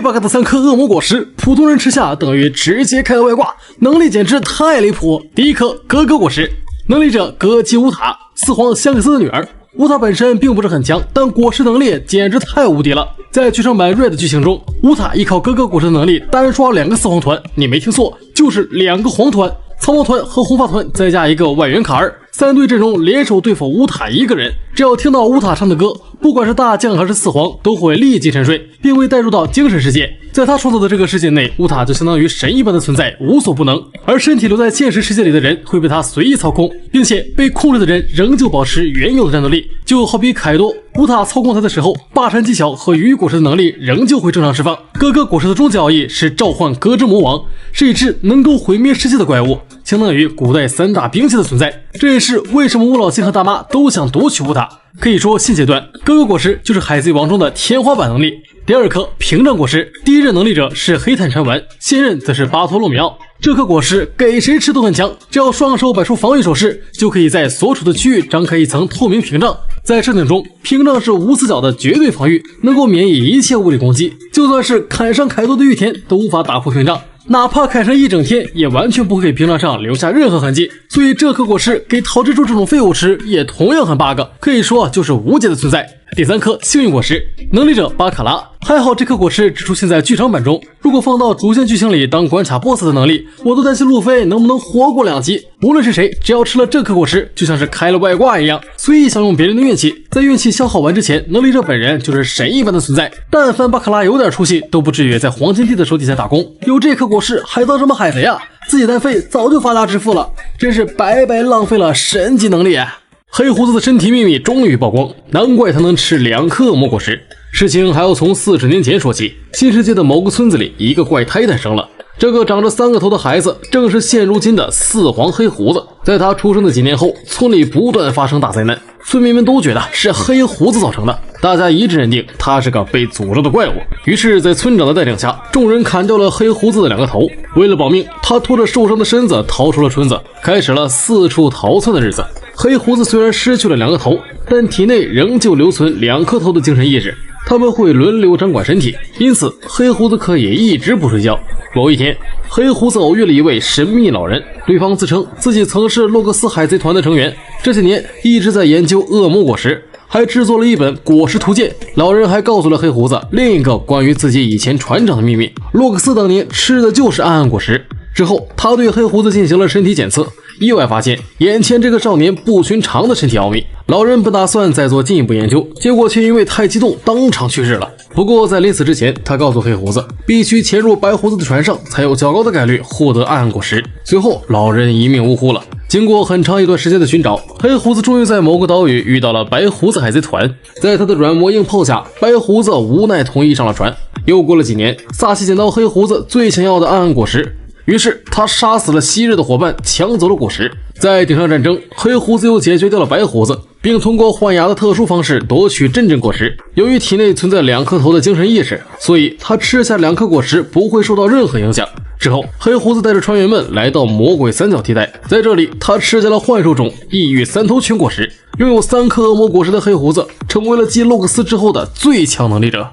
这8个的3颗恶魔果实，普通人吃下等于直接开了外挂，能力简直太离谱。第一颗格格果实，能力者格吉乌塔，四皇香克斯的女儿。乌塔本身并不是很强，但果实能力简直太无敌了。在剧场版 Red 剧情中，乌塔依靠格格果实的能力单刷2个四皇团，你没听错，就是2个黄团。草帽团和红发团再加一个外援卡尔，3队阵容联手对付乌塔一个人。只要听到乌塔唱的歌，不管是大将还是四皇，都会立即沉睡，并被带入到精神世界。在他创造的这个世界内，乌塔就相当于神一般的存在，无所不能。而身体留在现实世界里的人会被他随意操控，并且被控制的人仍旧保持原有的战斗力。就好比凯多，乌塔操控他的时候，霸占技巧和鱼果实的能力仍旧会正常释放。格格果实的终极奥义是召唤格之魔王，是一只能够毁灭世界的怪物，相当于古代3大兵器的存在。这也是为什么乌老七和大妈都想夺取乌塔。可以说现阶段格格果实就是海贼王中的天花板能力。第2颗屏障果实，第一任能力者是黑炭禅丸，现任则是巴托洛米奥。这颗果实给谁吃都很强，只要双手摆出防御手势，就可以在所处的区域张开一层透明屏障。在设定中，屏障是无死角的绝对防御，能够免疫一切物理攻击，就算是砍伤凯多的御田都无法打破屏障。哪怕砍上一整天，也完全不会给屏障上留下任何痕迹。所以这颗果实给桃蜘蛛这种废物吃，也同样很 bug， 可以说就是无解的存在。第3颗幸运果实，能力者巴卡拉。还好这颗果实只出现在剧场版中，如果放到主线剧情里当关卡 BOSS 的能力，我都担心路飞能不能活过2集。无论是谁，只要吃了这颗果实，就像是开了外挂一样，随意享用别人的运气。在运气消耗完之前，能力者本人就是神一般的存在。但凡巴卡拉有点出息，都不至于在黄金帝的手底下打工。有这颗果实还当什么海贼啊？自己单飞早就发达致富了，真是白白浪费了神级能力啊！黑胡子的身体秘密终于曝光，难怪他能吃2颗恶魔果实。事情还要从40年前说起，新世界的某个村子里，一个怪胎诞生了。这个长着3个头的孩子，正是现如今的四皇黑胡子。在他出生的几年后，村里不断发生大灾难，村民们都觉得是黑胡子造成的，大家一致认定他是个被诅咒的怪物。于是，在村长的带领下，众人砍掉了黑胡子的2个头。为了保命，他拖着受伤的身子逃出了村子，开始了四处逃窜的日子。黑胡子虽然失去了2个头，但体内仍旧留存2颗头的精神意识，他们会轮流掌管身体，因此黑胡子可以一直不睡觉。某一天，黑胡子偶遇了一位神秘老人，对方自称自己曾是洛克斯海贼团的成员，这些年一直在研究恶魔果实，还制作了一本果实图鉴。老人还告诉了黑胡子另一个关于自己以前船长的秘密，洛克斯当年吃的就是暗暗果实。之后，他对黑胡子进行了身体检测，意外发现眼前这个少年不寻常的身体奥秘。老人不打算再做进一步研究，结果却因为太激动当场去世了。不过在临死之前，他告诉黑胡子必须潜入白胡子的船上，才有较高的概率获得暗暗果实。随后老人一命呜呼了。经过很长一段时间的寻找，黑胡子终于在某个岛屿遇到了白胡子海贼团。在他的软磨硬泡下，白胡子无奈同意上了船。又过了几年，萨西捡到黑胡子最想要的暗暗果实，于是他杀死了昔日的伙伴，抢走了果实。在顶上战争，黑胡子又解决掉了白胡子，并通过换牙的特殊方式夺取真正果实。由于体内存在2颗头的精神意识，所以他吃下2颗果实不会受到任何影响。之后，黑胡子带着船员们来到魔鬼三角地带，在这里他吃下了幻兽种异域3头群果实。拥有3颗恶魔果实的黑胡子成为了继洛克斯之后的最强能力者。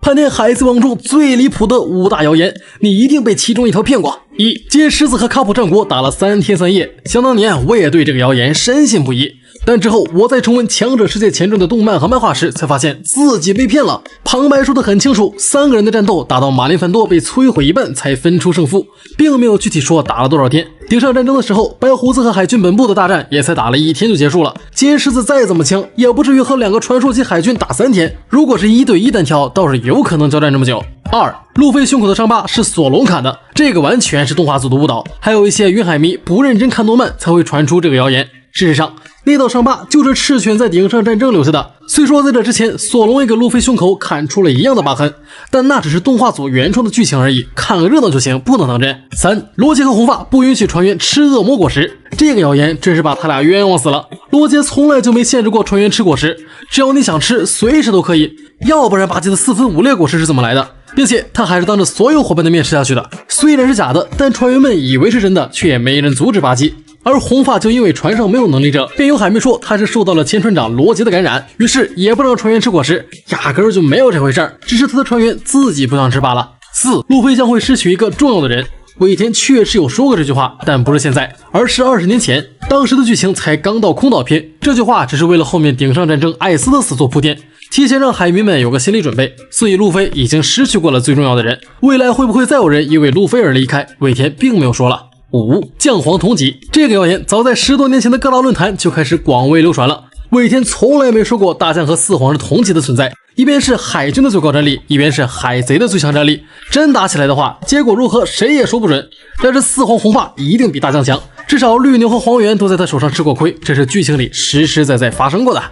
盘点海贼王中最离谱的5大谣言，你一定被其中一条骗过。1. 接狮子和卡普战国打了3天3夜。想当年我也对这个谣言深信不疑，但之后我在重温《强者世界前传》的动漫和漫画时，才发现自己被骗了。旁白说得很清楚，3个人的战斗打到马林凡多被摧毁一半才分出胜负，并没有具体说打了多少天。顶上战争的时候，白胡子和海军本部的大战也才打了1天就结束了。接狮子再怎么强，也不至于和2个传说级海军打3天。如果是1对1单挑，倒是有可能交战这么久。2. 路飞胸口的伤疤是索隆砍的，这个完全是动画组的误导，还有一些云海迷不认真看动漫才会传出这个谣言。事实上，那道伤疤就是赤犬在顶上战争留下的。虽说在这之前，索隆也给路飞胸口砍出了一样的疤痕，但那只是动画组原创的剧情而已，看个热闹就行，不能当真。3. 罗杰和红发不允许船员吃恶魔果实，这个谣言真是把他俩冤枉死了。罗杰从来就没限制过船员吃果实，只要你想吃，随时都可以。要不然巴基的4分5裂果实是怎么来的？并且他还是当着所有伙伴的面吃下去的。虽然是假的，但船员们以为是真的，却也没人阻止巴基。而红发就因为船上没有能力者，便有海迷说他是受到了前船长罗杰的感染，于是也不让船员吃果实，压根儿就没有这回事儿，只是他的船员自己不想吃罢了。4. 路飞将会失去一个重要的人。尾田确实有说过这句话，但不是现在，而是20年前。当时的剧情才刚到空岛篇，这句话只是为了后面顶上战争艾斯的死做铺垫，提前让海迷们有个心理准备。所以路飞已经失去过了最重要的人，未来会不会再有人因为路飞而离开，尾田并没有说了。5. 将皇同级，这个谣言早在10多年前的各大论坛就开始广为流传了。尾田从来没说过大将和四皇是同级的存在，一边是海军的最高战力，一边是海贼的最强战力，真打起来的话，结果如何谁也说不准。但是四皇红发一定比大将强，至少绿牛和黄猿都在他手上吃过亏，这是剧情里实实在在发生过的。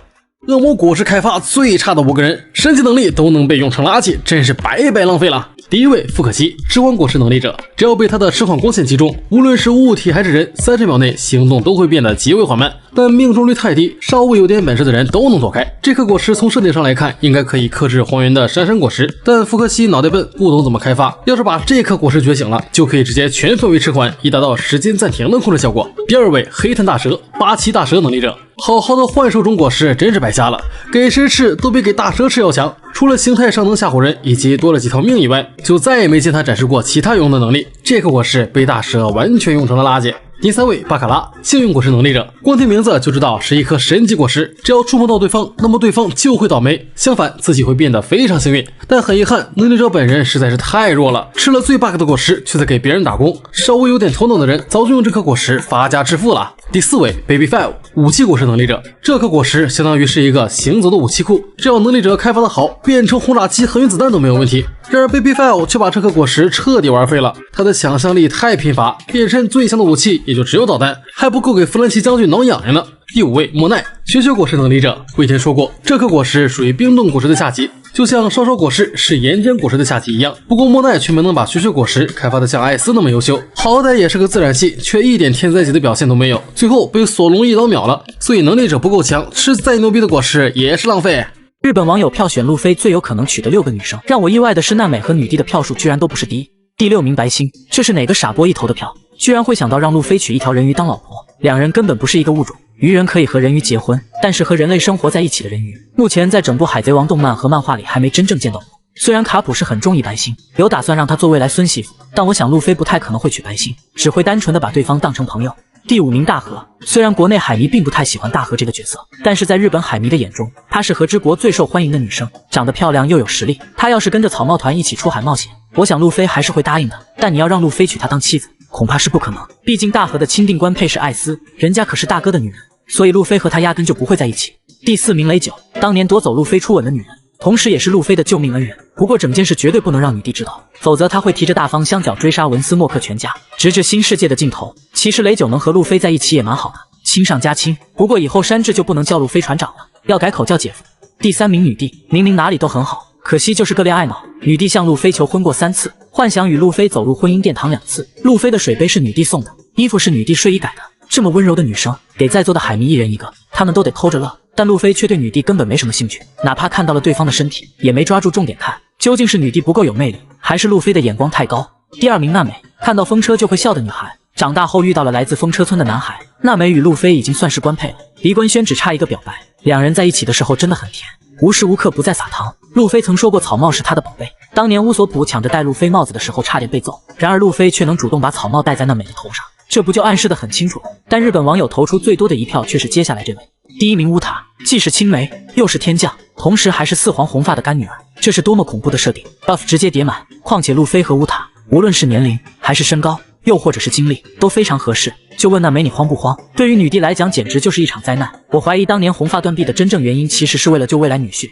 恶魔果实开发最差的5个人，神奇能力都能被用成垃圾，真是白白浪费了。第一位富可惜，之光果实能力者，只要被他的痴幻光线击中，无论是物体还是人，30秒内行动都会变得极为缓慢，但命中率太低，稍微有点本事的人都能躲开。这颗果实从设定上来看，应该可以克制黄猿的闪闪果实，但富可惜脑袋笨，不懂怎么开发。要是把这颗果实觉醒了，就可以直接全分为迟缓，以达到时间暂停的控制效果。第二位黑炭大蛇，八岐大蛇能力者。好好的幻兽种果实真是白瞎了，给谁吃都比给大蛇吃要强，除了形态上能吓唬人以及多了几条命以外，就再也没见他展示过其他有用的能力。这个果实被大蛇完全用成了垃圾。第3位巴卡拉，幸运果实能力者，光听名字就知道是一颗神级果实，只要触碰到对方，那么对方就会倒霉，相反自己会变得非常幸运。但很遗憾，能力者本人实在是太弱了，吃了最 bug 的果实却在给别人打工，稍微有点头脑的人早就用这颗果实发家致富了。第4位 Baby Five， 武器果实能力者，这颗果实相当于是一个行走的武器库，只要能力者开发的好，变成轰炸机和原子弹都没有问题。然而 Baby Five 却把这颗果实彻底玩废了，他的想象力太贫乏，变身最强的武器也就只有导弹，还不够给弗兰奇将军挠痒痒呢。第5位莫奈，雪雪果实能力者，尾田说过，这颗果实属于冰冻果实的下级，就像烧烧果实是岩浆果实的下级一样。不过莫奈却没能把雪雪果实开发的像艾斯那么优秀，好歹也是个自然系，却一点天灾级的表现都没有，最后被索隆一刀秒了。所以能力者不够强，吃再牛逼的果实也是浪费。日本网友票选路飞最有可能娶的6个女生，让我意外的是娜美和女帝的票数居然都不是第一。第6名白星，这是哪个傻波一投的票？居然会想到让路飞娶一条人鱼当老婆，两人根本不是一个物种。鱼人可以和人鱼结婚，但是和人类生活在一起的人鱼，目前在整部海贼王动漫和漫画里还没真正见到过。虽然卡普是很中意白星，有打算让他做未来孙媳妇，但我想路飞不太可能会娶白星，只会单纯的把对方当成朋友。第5名大和，虽然国内海迷并不太喜欢大和这个角色，但是在日本海迷的眼中，她是和之国最受欢迎的女生，长得漂亮又有实力。她要是跟着草帽团一起出海冒险，我想路飞还是会答应的。但你要让路飞娶她当妻子，恐怕是不可能。毕竟大和的钦定官配是艾斯，人家可是大哥的女人，所以路飞和她压根就不会在一起。第4名雷九，当年夺走路飞初吻的女人，同时也是路飞的救命恩人。不过整件事绝对不能让女帝知道，否则她会提着大方香蕉追杀文斯莫克全家，直至新世界的尽头。其实雷九能和路飞在一起也蛮好的，亲上加亲。不过以后山治就不能叫路飞船长了，要改口叫姐夫。第3名女帝，明明哪里都很好，可惜就是个恋爱脑。女帝向路飞求婚过3次，幻想与路飞走入婚姻殿堂2次。路飞的水杯是女帝送的，衣服是女帝睡衣改的。这么温柔的女生，给在座的海迷一人一个，他们都得偷着乐。但路飞却对女帝根本没什么兴趣，哪怕看到了对方的身体，也没抓住重点看。究竟是女帝不够有魅力，还是路飞的眼光太高？第2名娜美，看到风车就会笑的女孩，长大后遇到了来自风车村的男孩，娜美与路飞已经算是官配了，离官宣只差一个表白。两人在一起的时候真的很甜，无时无刻不在撒糖。路飞曾说过草帽是他的宝贝，当年乌索普抢着戴路飞帽子的时候差点被揍，然而路飞却能主动把草帽戴在娜美的头上，这不就暗示得很清楚？但日本网友投出最多的一票却是接下来这位。第1名乌塔，既是青梅又是天降，同时还是四皇红发的干女儿，这是多么恐怖的设定 ，buff 直接叠满。况且路飞和乌塔，无论是年龄还是身高，又或者是经历，都非常合适。就问娜美你慌不慌？对于女帝来讲简直就是一场灾难。我怀疑当年红发断臂的真正原因其实是为了救未来女婿。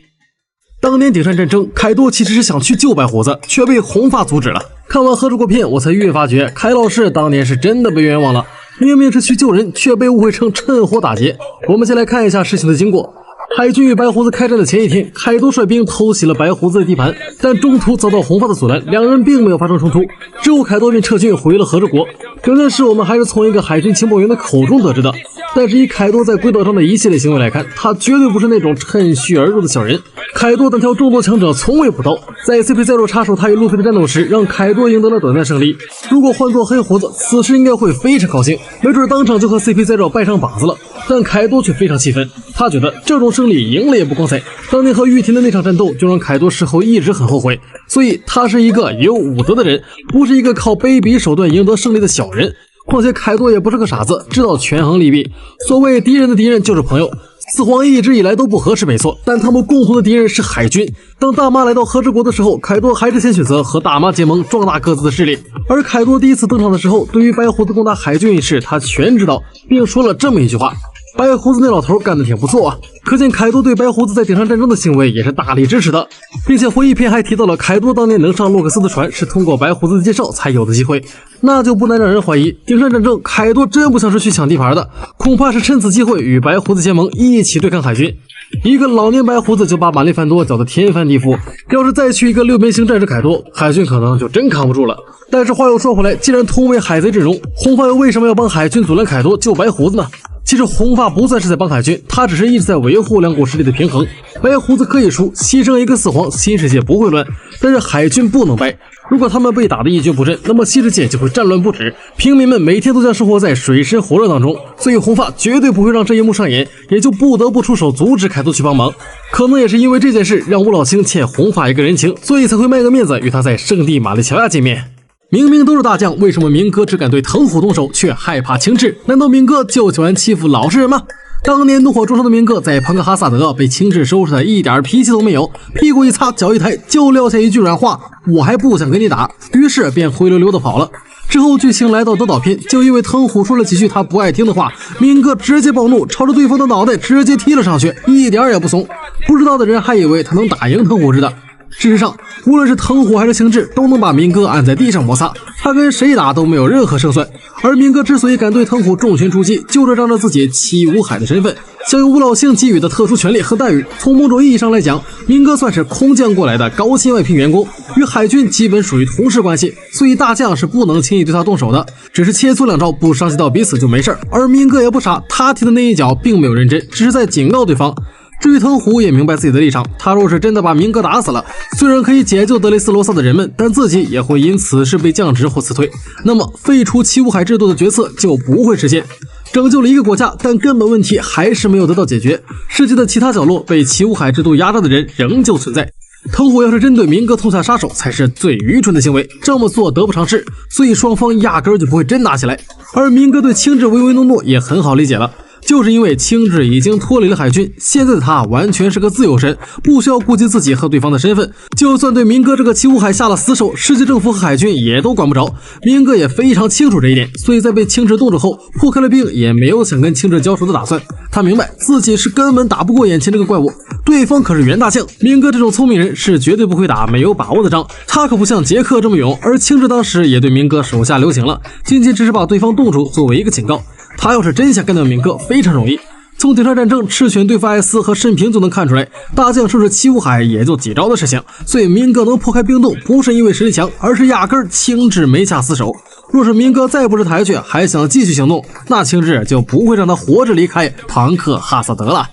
当年顶山战争，凯多其实是想去救白胡子，却被红发阻止了。看完合作过片，我才越发觉凯老师当年是真的被冤枉了。明明是去救人，却被误会成趁火打劫。我们先来看一下事情的经过。海军与白胡子开战的前一天，凯多率兵偷袭了白胡子的地盘，但中途遭到红发的阻拦，两人并没有发生冲突。之后凯多便撤军回了和之国。整件事我们还是从一个海军情报员的口中得知的，但是以凯多在归岛上的一系列行为来看，他绝对不是那种趁虚而入的小人。凯多单挑众多强者从未补刀，在 CP0 插手他与路飞的战斗时，让凯多赢得了短暂胜利。如果换做黑胡子，此时应该会非常高兴，没准当场就和 CP0 拜上膀子了。但凯多却非常气愤，他觉得这种胜利赢了也不光彩，当年和玉田的那场战斗就让凯多事后一直很后悔，所以他是一个有武德的人，不是一个靠卑鄙手段赢得胜利的小人。况且凯多也不是个傻子，知道权衡利弊，所谓敌人的敌人就是朋友。四皇一直以来都不合适没错，但他们共同的敌人是海军。当大妈来到和之国的时候，凯多还是先选择和大妈结盟，壮大各自的势力。而凯多第一次登场的时候，对于白胡子攻打海军一事他全知道，并说了这么一句话：白胡子那老头干得挺不错啊。可见凯多对白胡子在顶上战争的行为也是大力支持的，并且回忆篇还提到了凯多当年能上洛克斯的船是通过白胡子的介绍才有的机会，那就不难让人怀疑顶上战争凯多真不像是去抢地盘的，恐怕是趁此机会与白胡子结盟，一起对抗海军。一个老年白胡子就把玛丽凡多搅得天翻地覆，要是再去一个六边形战士凯多，海军可能就真扛不住了。但是话又说回来，既然同为海贼阵容，红发又为什么要帮海军阻拦凯多救白胡子呢？其实红发不算是在帮海军，他只是一直在维护两股势力的平衡。白胡子可以输，牺牲一个四皇，新世界不会乱，但是海军不能败。如果他们被打得一蹶不振，那么新世界就会战乱不止，平民们每天都将生活在水深火热当中。所以红发绝对不会让这一幕上演，也就不得不出手阻止凯多去帮忙。可能也是因为这件事，让吴老星欠红发一个人情，所以才会卖个面子与他在圣地玛丽乔亚见面。明明都是大将，为什么明哥只敢对藤虎动手，却害怕青雉？难道明哥就喜欢欺负老实人吗？当年怒火中烧的明哥在庞克哈萨德被青雉收拾的一点脾气都没有，屁股一擦，脚一抬，就撂下一句软话：我还不想跟你打，于是便灰溜溜的跑了。之后剧情来到德岛篇，就因为藤虎说了几句他不爱听的话，明哥直接暴怒，朝着对方的脑袋直接踢了上去，一点也不怂。不知道的人还以为他能打赢藤虎似的。事实上，无论是藤虎还是青雉，都能把明哥按在地上摩擦，他跟谁打都没有任何胜算。而明哥之所以敢对藤虎重拳出击，就是仗着自己七武海的身份，享有吴老星给予的特殊权利和待遇。从某种意义上来讲，明哥算是空降过来的高薪外聘员工，与海军基本属于同事关系，所以大将是不能轻易对他动手的，只是切磋两招，不伤及到彼此就没事。而明哥也不傻，他踢的那一脚并没有认真，只是在警告对方。至于藤虎也明白自己的立场，他若是真的把明哥打死了，虽然可以解救德雷斯罗萨的人们，但自己也会因此事被降职或辞退，那么废除七武海制度的决策就不会实现。拯救了一个国家，但根本问题还是没有得到解决，世界的其他角落被七武海制度压榨的人仍旧存在。藤虎要是真对明哥痛下杀手，才是最愚蠢的行为，这么做得不偿失，所以双方压根就不会真打起来。而明哥对青雉唯唯诺诺也很好理解了，就是因为青雉已经脱离了海军，现在的他完全是个自由身，不需要顾及自己和对方的身份，就算对明哥这个七武海下了死手，世界政府和海军也都管不着。明哥也非常清楚这一点，所以在被青雉冻住后，破开了冰，也没有想跟青雉交手的打算。他明白自己是根本打不过眼前这个怪物，对方可是袁大将，明哥这种聪明人是绝对不会打没有把握的仗，他可不像杰克这么勇。而青雉当时也对明哥手下留情了，仅仅只是把对方冻住作为一个警告。他要是真想干掉明哥，非常容易。从顶上战争赤犬对付艾斯和慎平就能看出来，大将收拾七武海也就几招的事情，所以明哥能破开冰洞，不是因为实力强，而是压根青雉没下死手。若是明哥再不识抬举，还想继续行动，那青雉就不会让他活着离开庞克哈萨德了。